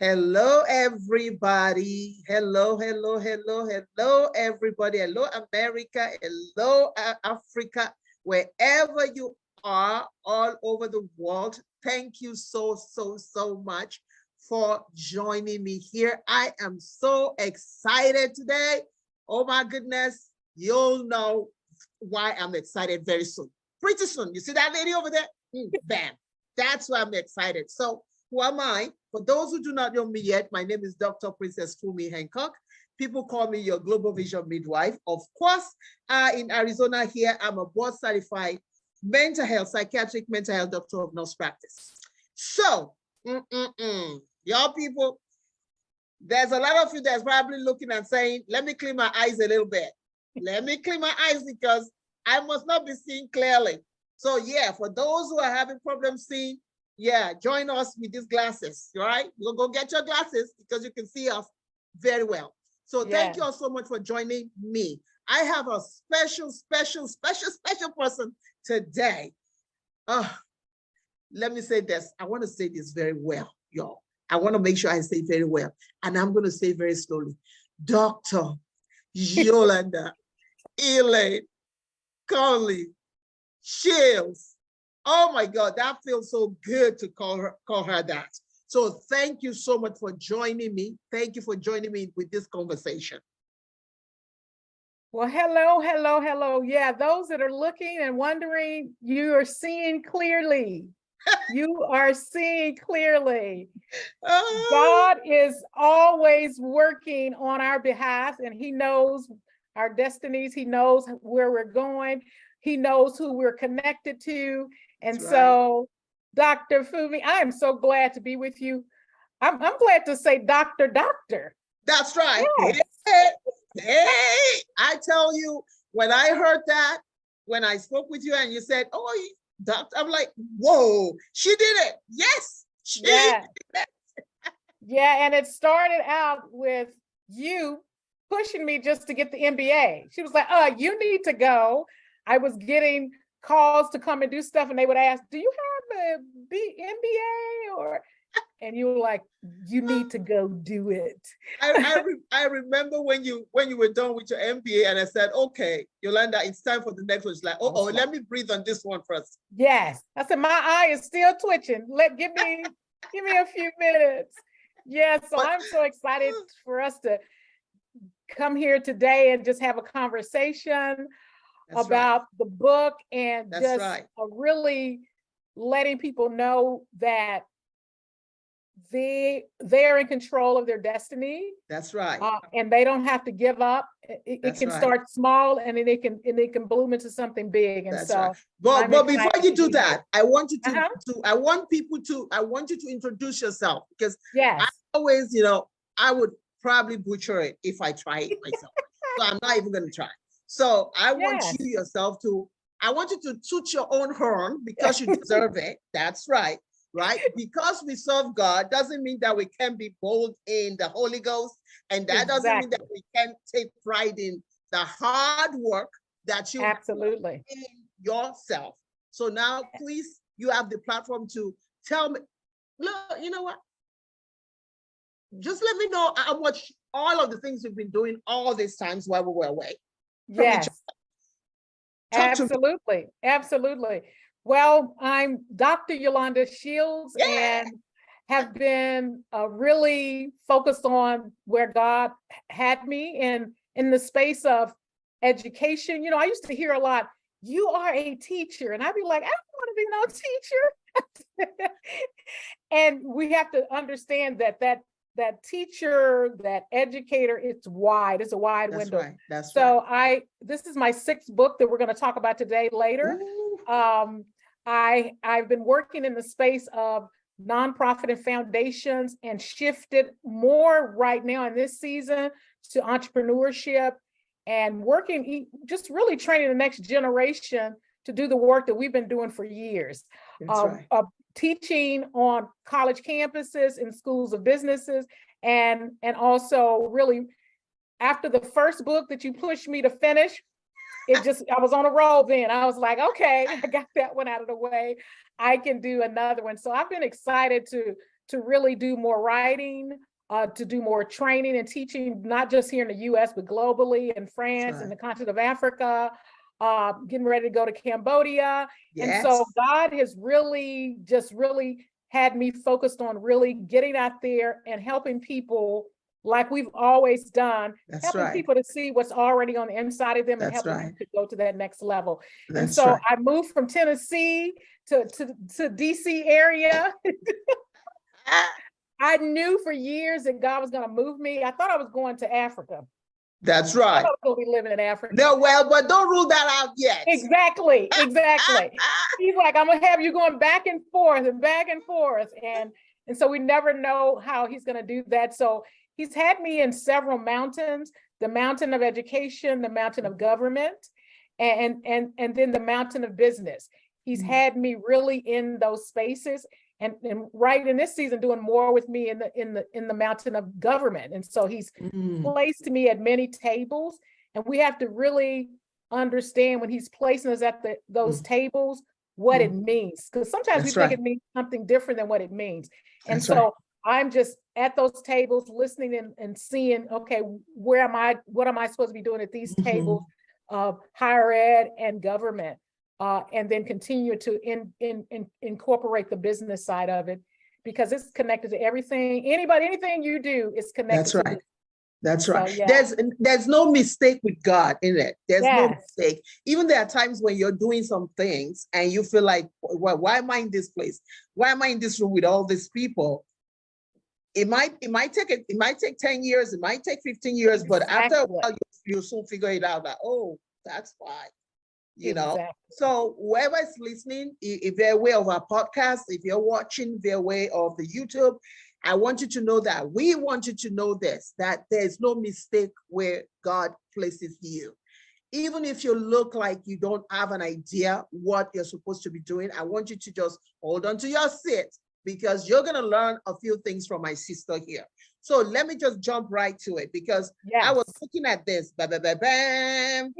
Hello, everybody. Hello, everybody. Hello, America. Hello, Africa. Wherever you are, all over the world, thank you so much for joining me here. I am so excited today. Oh my goodness. You'll know why I'm excited very soon. Pretty soon. You see that lady over there? Bam. That's why I'm excited. So who am I? For those who do not know me yet, my name is Dr. Princess Fumi Hancock. People call me your global vision midwife. Of course, in Arizona here, I'm a board certified psychiatric mental health doctor of nurse practice. So, y'all people, there's a lot of you that's probably looking and saying, let me clean my eyes a little bit. Let me clean my eyes because I must not be seeing clearly. So yeah, for those who are having problems seeing, yeah, join us with these glasses, all right? You'll go get your glasses because you can see us very well. So thank you all so much for joining me. I have a special person today. Let me say this. I want to say this very well, y'all. I want to make sure I say it very well. And I'm going to say it very slowly. Dr. Yolanda Conley Shields. Oh my God, that feels so good to call her that. So thank you so much for joining me. Thank you for joining me with this conversation. Well, hello. Yeah, those that are looking and wondering, you are seeing clearly. You are seeing clearly. God is always working on our behalf, and he knows our destinies. He knows where we're going. He knows who we're connected to. And so, Dr. Fumi, I am so glad to be with you. I'm glad to say Doctor. That's right. Yes. Hey, I tell you, when I heard that, when I spoke with you and you said, oh, doctor, I'm like, whoa, she did it. Yes, she did it. Yeah, and it started out with you pushing me just to get the MBA. She was like, you need to go. I was getting calls to come and do stuff, and they would ask, do you have a MBA? And you were like, you need to go do it. I remember when you were done with your MBA, and I said, okay, Yolanda, it's time for the next one. She's like, let me breathe on this one first. Yes. I said, my eye is still twitching. Give me a few minutes. Yeah, so I'm so excited for us to come here today and just have a conversation about the book and really letting people know that they're in control of their destiny. That's right. And they don't have to give up. It can start small, and then it can bloom into something big. And but before you do that, I want you to I want you to introduce yourself, because I always, I would probably butcher it if I try it myself. So I'm not even going to try. So I want you to toot your own horn because you deserve it. That's right. Right? Because we serve God doesn't mean that we can be bold in the Holy Ghost. And that doesn't mean that we can take pride in the hard work that you do in yourself. So now, please, you have the platform to tell me, look, you know what? Just let me know how much all of the things you've been doing all these times while we were away. Yes. Absolutely. Well, I'm Dr. Yolanda Shields and have been really focused on where God had me in the space of education. I used to hear a lot, you are a teacher. And I'd be like, I don't want to be no teacher. And we have to understand that teacher, that educator, it's a wide window. Right. That's so this is my 6th book that we're going to talk about today later. I've been working in the space of nonprofit and foundations and shifted more right now in this season to entrepreneurship and working, just really training the next generation to do the work that we've been doing for years. Teaching on college campuses and schools of businesses, and also really after the first book that you pushed me to finish, I was on a roll then. I was like, okay, I got that one out of the way. I can do another one. So I've been excited to to really do more writing, to do more training and teaching, not just here in the US, but globally in France and the continent of Africa, getting ready to go to Cambodia. Yes. And so God has really had me focused on really getting out there and helping people like we've always done, helping people to see what's already on the inside of them and helping them to go to that next level. And so I moved from Tennessee to DC area. I knew for years that God was going to move me. I thought I was going to Africa. That's right. I thought I was going to be living in Africa. No, well, but don't rule that out yet. Exactly. He's like, I'm going to have you going back and forth and back and forth. And so we never know how he's going to do that. So he's had me in several mountains, the mountain of education, the mountain of government, and then the mountain of business. He's had me really in those spaces. And right in this season, doing more with me in the mountain of government. And so he's placed me at many tables, and we have to really understand when he's placing us at those tables, what it means. Because sometimes we think it means something different than what it means. And so I'm just at those tables listening and seeing, okay, what am I supposed to be doing at these tables of higher ed and government? And then continue to incorporate the business side of it, because it's connected to everything. Anything you do is connected. That's right. That's right. So, yeah. There's no mistake with God in it. There's no mistake. Even there are times when you're doing some things and you feel like, well, why am I in this place? Why am I in this room with all these people? It might take 10 years, it might take 15 years, but after a while you'll soon figure it out that, oh, that's why. You know, so whoever is listening, if they're aware of our podcast, if you're watching via aware of the YouTube, I want you to know that we want you to know this, that there's no mistake where God places you. Even if you look like you don't have an idea what you're supposed to be doing, I want you to just hold on to your seat, because you're going to learn a few things from my sister here. So let me just jump right to it, because I was looking at this. Bam.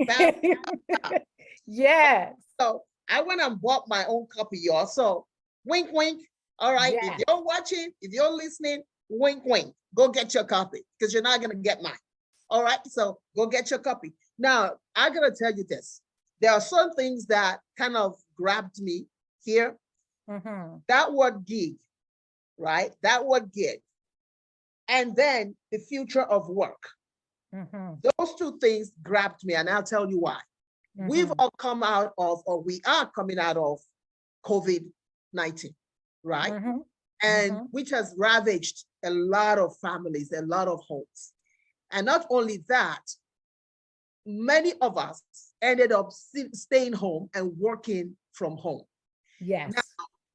Yes. So I went and bought my own copy, y'all. So wink, wink. All right. If you're watching, if you're listening, wink, wink. Go get your copy, because you're not going to get mine. All right. So go get your copy. Now, I got to tell you this. There are some things that kind of grabbed me here. That word gig, right? That word gig. And then the future of work. Those two things grabbed me, and I'll tell you why. We've all come out of, or we are coming out of COVID-19, right? And which has ravaged a lot of families, a lot of homes. And not only that, many of us ended up staying home and working from home. Yes. Now,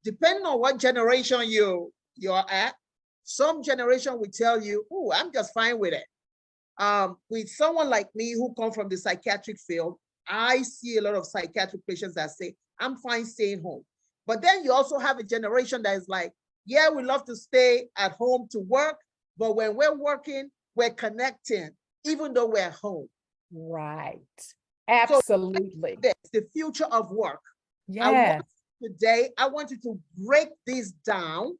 depending on what generation you're at, some generation will tell you, oh, I'm just fine with it. With someone like me who come from the psychiatric field, I see a lot of psychiatric patients that say, I'm fine staying home. But then you also have a generation that is like, yeah, we love to stay at home to work, but when we're working, we're connecting, even though we're home. Right. Absolutely. So that's the future of work. Yes. Today, I want you to break this down.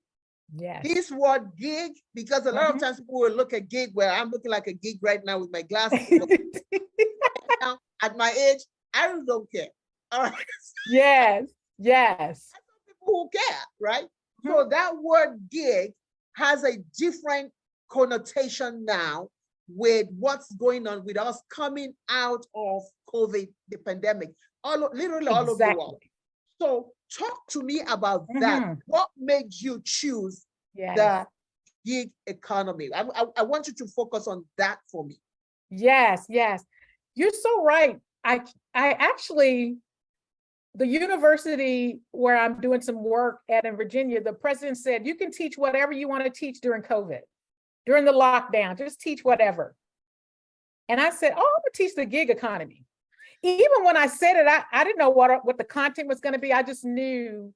Yes. This word gig, because a lot of times people will look at gig where I'm looking like a gig right now with my glasses. Now, at my age, I really don't care. All right. Yes. Some people who care, right? So that word gig has a different connotation now with what's going on with us coming out of COVID, the pandemic, literally all over the world. So talk to me about that. What made you choose the gig economy? I want you to focus on that for me. Yes. You're so right. I actually, the university where I'm doing some work at in Virginia, the president said, you can teach whatever you want to teach during COVID, during the lockdown, just teach whatever. And I said, oh, I'm gonna teach the gig economy. Even when I said it, I didn't know what the content was going to be. I just knew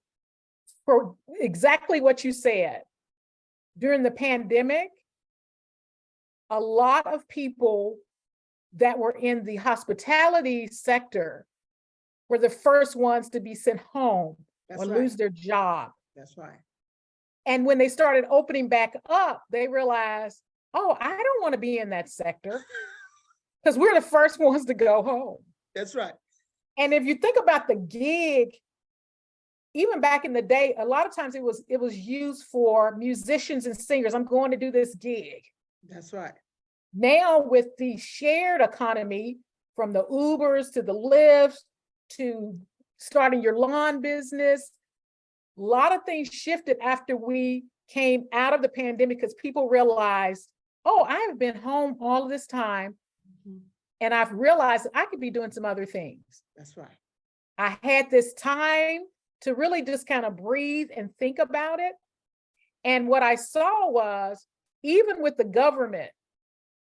for exactly what you said. During the pandemic, a lot of people that were in the hospitality sector were the first ones to be sent home or lose their job. That's right. And when they started opening back up, they realized, oh, I don't want to be in that sector because we're the first ones to go home. That's right. And if you think about the gig, even back in the day, a lot of times it was used for musicians and singers. I'm going to do this gig. That's right. Now with the shared economy, from the Ubers to the Lyfts to starting your lawn business, a lot of things shifted after we came out of the pandemic because people realized, oh, I have been home all of this time, and I've realized that I could be doing some other things. That's right. I had this time to really just kind of breathe and think about it. And what I saw was, even with the government,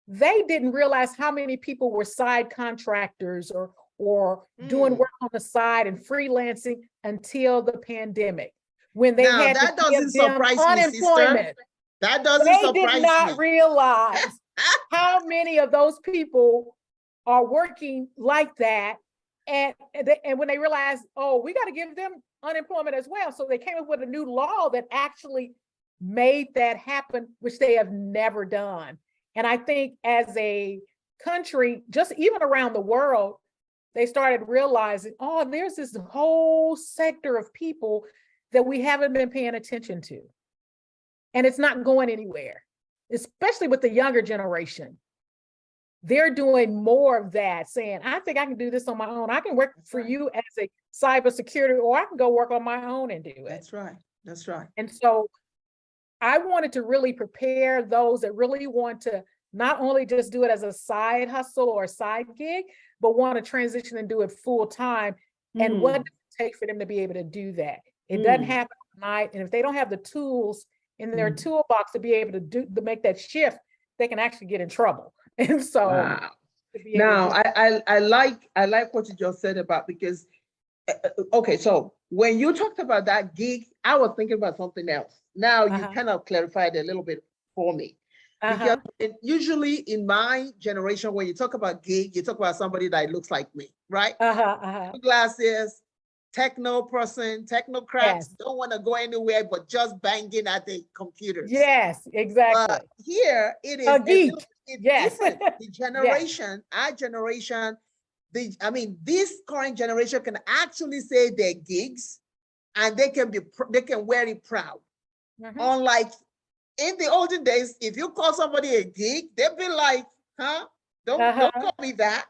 they didn't realize how many people were side contractors or doing work on the side and freelancing until the pandemic. When they now, had that to doesn't give them surprise me, unemployment. sister. That doesn't They surprise did not me. realize how many of those people are working like that. And when they realized, oh, we got to give them unemployment as well. So they came up with a new law that actually made that happen, which they have never done. And I think as a country, just even around the world, they started realizing, oh, there's this whole sector of people that we haven't been paying attention to. And it's not going anywhere, especially with the younger generation. They're doing more of that, saying, I think I can do this on my own. I can work for you as a cybersecurity, or I can go work on my own and do it. That's right. That's right. And so I wanted to really prepare those that really want to not only just do it as a side hustle or a side gig, but want to transition and do it full time. And what does it take for them to be able to do that? It doesn't happen overnight. And if they don't have the tools in their toolbox to be able to make that shift, they can actually get in trouble. And so wow. Now I like what you just said about, because okay, so when you talked about that gig, I was thinking about something else. Now you kind of clarified a little bit for me. Because usually in my generation, when you talk about gig, you talk about somebody that looks like me, right? Glasses, techno person, technocrats, don't want to go anywhere but just banging at the computers. Yes, exactly. But here it is a geek. Different. The generation, our generation, this current generation can actually say they're gigs, and they can wear it proud. Unlike in the olden days, if you call somebody a gig, they'd be like, huh? Don't call me that.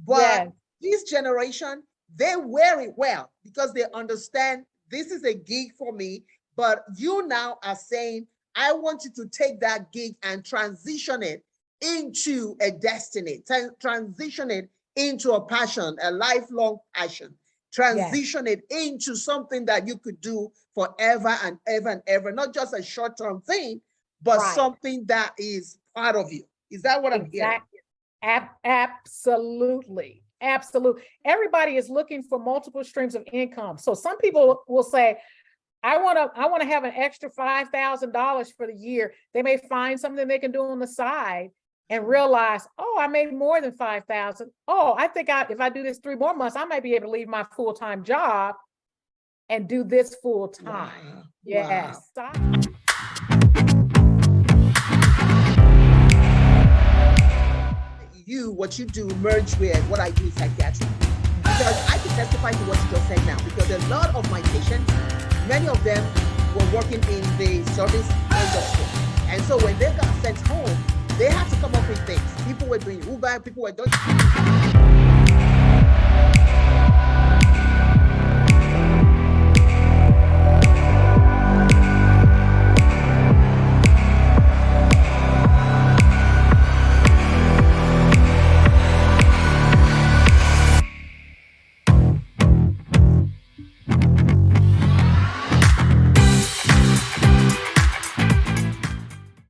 But this generation, they wear it well because they understand this is a gig for me. But you now are saying, I want you to take that gig and transition it into a destiny, transition it into a passion, a lifelong passion, transition it into something that you could do forever and ever and ever, not just a short-term thing, but something that is part of you. Is that what I'm hearing? Absolutely. Absolutely. Everybody is looking for multiple streams of income. So some people will say, I want to have an extra $5,000 for the year. They may find something they can do on the side and realize, oh, I made more than 5,000. Oh, I think if I do this 3 more months, I might be able to leave my full-time job and do this full time. Wow. Yes. Wow. What you do merge with what I do in psychiatry. Because I can testify to what you just said now, because a lot of my patients, many of them were working in the service industry. And so when they got sent home, they had to come up with things. People were doing Uber, people were doing